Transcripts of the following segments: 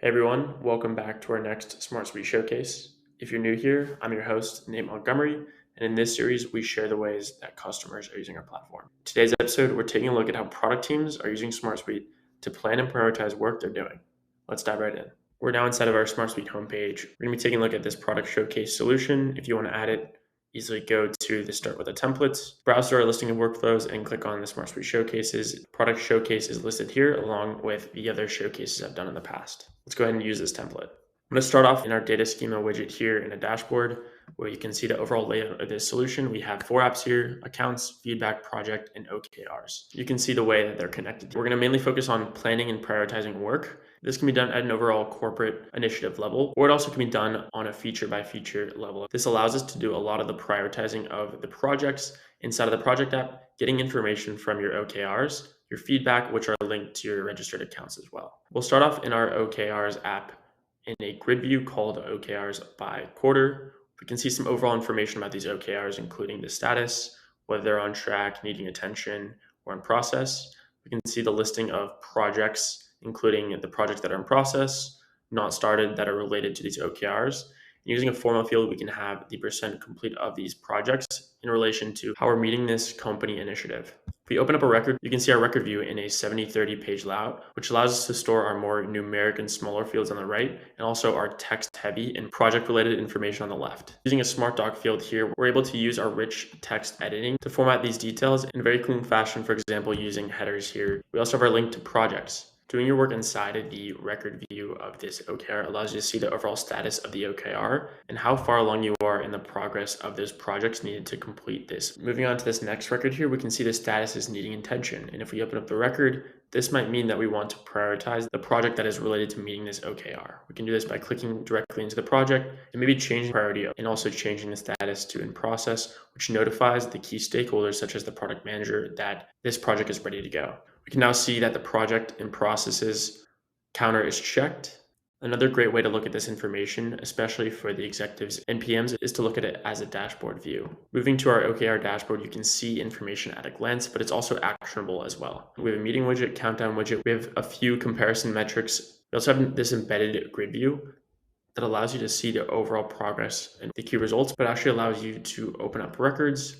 Hey everyone, welcome back to our next SmartSuite showcase. If you're new here, I'm your host, Nate Montgomery, and in this series, we share the ways that customers are using our platform. Today's episode, we're taking a look at how product teams are using SmartSuite to plan and prioritize work they're doing. Let's dive right in. We're now inside of our SmartSuite homepage. We're going to be taking a look at this product showcase solution. If you want to add it, easily go to the Start with the Templates, browse through our listing of workflows, and click on the SmartSuite showcases. Product showcase is listed here along with the other showcases I've done in the past. Let's go ahead and use this template. I'm going to start off in our data schema widget here in a dashboard where you can see the overall layout of this solution. We have 4 apps here: accounts, feedback, project, and OKRs. You can see the way that they're connected. We're going to mainly focus on planning and prioritizing work. This can be done at an overall corporate initiative level, or it also can be done on a feature by feature level. This allows us to do a lot of the prioritizing of the projects inside of the project app, getting information from your OKRs, your feedback, which are linked to your registered accounts as well. We'll start off in our OKRs app in a grid view called OKRs by quarter. We can see some overall information about these OKRs, including the status, whether they're on track, needing attention, or in process. We can see the listing of projects, including the projects that are in process, not started, that are related to these OKRs. Using a formula field, we can have the percent complete of these projects in relation to how we're meeting this company initiative. If we open up a record, you can see our record view in a 70/30 page layout, which allows us to store our more numeric and smaller fields on the right, and also our text-heavy and project-related information on the left. Using a Smart Doc field here, we're able to use our rich text editing to format these details in a very clean fashion, for example, using headers here. We also have our link to projects. Doing your work inside of the record view of this OKR allows you to see the overall status of the OKR and how far along you are in the progress of those projects needed to complete this. Moving on to this next record here, we can see the status is needing attention. And if we open up the record, this might mean that we want to prioritize the project that is related to meeting this OKR. We can do this by clicking directly into the project and maybe changing priority and also changing the status to in process, which notifies the key stakeholders such as the product manager that this project is ready to go. We can now see that the project in processes counter is checked. Another great way to look at this information, especially for the executives and PMs, is to look at it as a dashboard view. Moving to our OKR dashboard, you can see information at a glance, but it's also actionable as well. We have a meeting widget, countdown widget. We have a few comparison metrics. We also have this embedded grid view that allows you to see the overall progress and the key results, but actually allows you to open up records,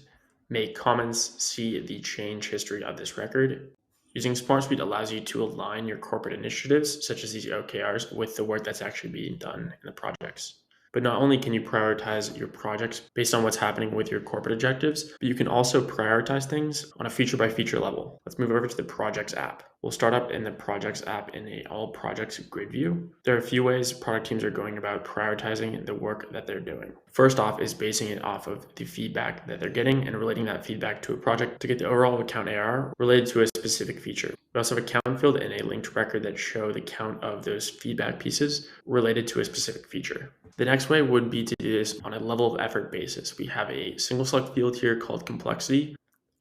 make comments, see the change history of this record. Using SmartSuite allows you to align your corporate initiatives, such as these OKRs, with the work that's actually being done in the projects. But not only can you prioritize your projects based on what's happening with your corporate objectives, but you can also prioritize things on a feature by feature level. Let's move over to the Projects app. We'll start up in the Projects app in a All Projects grid view. There are a few ways product teams are going about prioritizing the work that they're doing. First off is basing it off of the feedback that they're getting and relating that feedback to a project to get the overall account ARR related to a specific feature. We also have a count field and a linked record that show the count of those feedback pieces related to a specific feature. The next way would be to do this on a level of effort basis. We have a single select field here called complexity,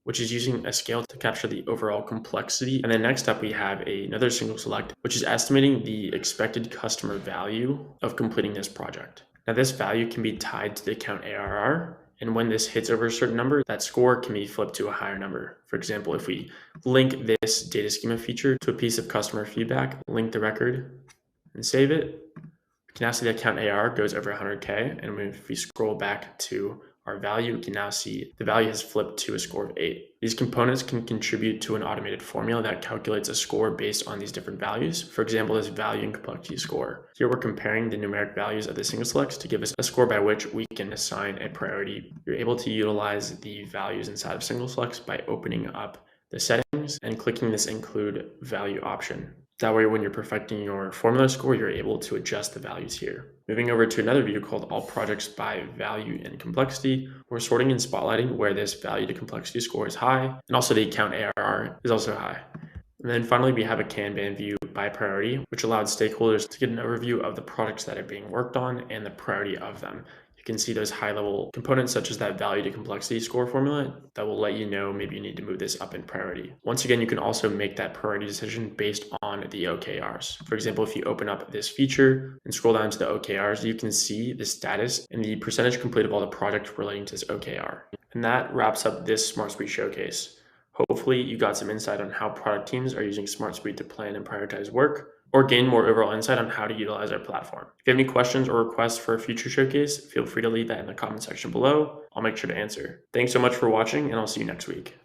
which is using a scale to capture the overall complexity. And then next up, we have another single select, which is estimating the expected customer value of completing this project. Now, this value can be tied to the account ARR. And when this hits over a certain number, that score can be flipped to a higher number. For example, if we link this data schema feature to a piece of customer feedback, link the record and save it, we can now see the account ARR goes over 100K. And if we scroll back to our value, we can now see the value has flipped to a score of 8. These components can contribute to an automated formula that calculates a score based on these different values. For example, this value and complexity score. Here we're comparing the numeric values of the single selects to give us a score by which we can assign a priority. You're able to utilize the values inside of single selects by opening up the settings and clicking this include value option. That way, when you're perfecting your formula score, you're able to adjust the values here. Moving over to another view called All Projects by Value and Complexity, we're sorting and spotlighting where this value to complexity score is high, and also the account ARR is also high. And then finally, we have a Kanban view by priority, which allows stakeholders to get an overview of the products that are being worked on and the priority of them. You can see those high-level components such as that value to complexity score formula that will let you know maybe you need to move this up in priority. Once again, you can also make that priority decision based on the OKRs. For example, if you open up this feature and scroll down to the OKRs, you can see the status and the percentage complete of all the projects relating to this OKR. And that wraps up this SmartSuite showcase. Hopefully you got some insight on how product teams are using SmartSuite to plan and prioritize work. or gain more overall insight on how to utilize our platform. If you have any questions or requests for a future showcase, feel free to leave that in the comment section below. I'll make sure to answer. Thanks so much for watching, and I'll see you next week.